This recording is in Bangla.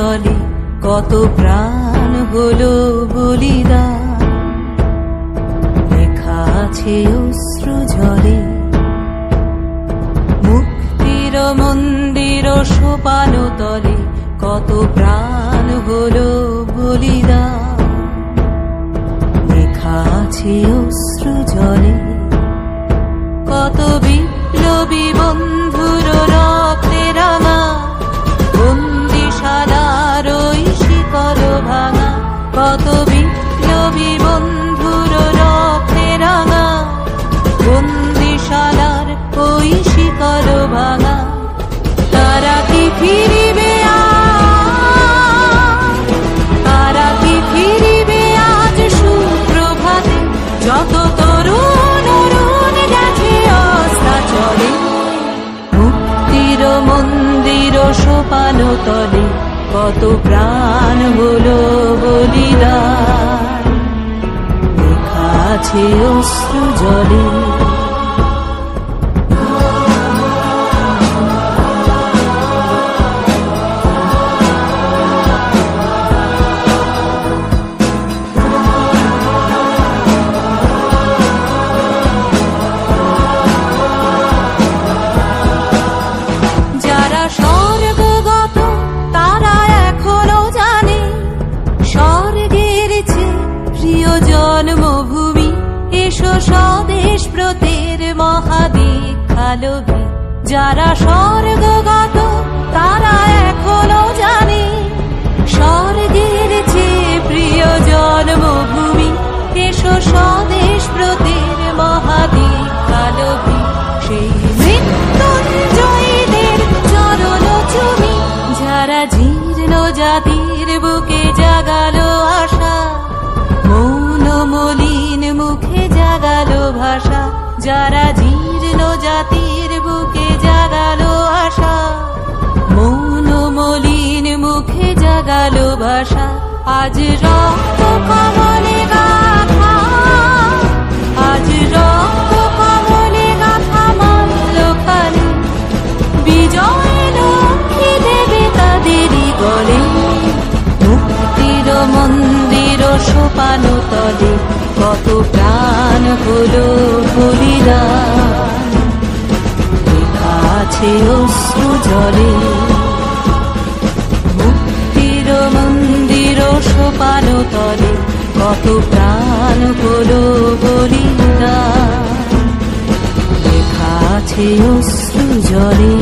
তলে কত প্রাণ হলো বলিদান, লেখা আছে অশ্রু জলে। মুক্তির মন্দির সোপান তলে কত প্রাণ হলো বলিদান, লেখা আছে অশ্রু জলে। কত বিপ্লবী বন্ধুর রক্তে রাঙা বন্দিশালার ওই শিকল ভাঙা, কত বিপ্লবী বন্ধুর রক্তে রাঙা বন্দিশালার ওই শিকল ভাঙা। তারা কি ফিরিবে আজ, তারা কি ফিরিবে আজ সুপ্রভাতে, যত তরুণ অরুণ গেছে অস্তাচলে। মুক্তির মন্দির সোপান তলে কত প্রাণ হলো বলিদান, লেখা আছে অশ্রু জলে। জন্মভূমি এসো স্বদেশ ব্রতের মহাদীক্ষালোভী, যারা স্বর্গগত তারা এখনো জানে স্বর্গের চেয়ে প্রিয় জন্মভূমি। এসো স্বদেশ ব্রতের মহাদীক্ষালোভী, সেই মৃত্যুঞ্জয়ীদের চরণ চুমি, যারা জীর্ণ জাতির বুকে জাগালো আশা, মৌন মলিন মুখে জাগালো ভাষা। যারা জীর্ণ জাতির বুকে জাগালো আশা, মৌন মলিন মুখে জাগালো ভাষা। আজ রক্ত কমলে গাথা, আজ রক্ত কমলে গাথা মল্লখানে, বিজয় লক্ষ্মী দেবে তাদেরই গলে। মুক্তির মন্দির সোপান তলে কত প্রাণ হলো বলিদান, লেখা আছে অশ্রু জলে। মুক্তির মন্দির সোপান তলে কত প্রাণ হলো বলিদান, লেখা আছে অশ্রু জলে।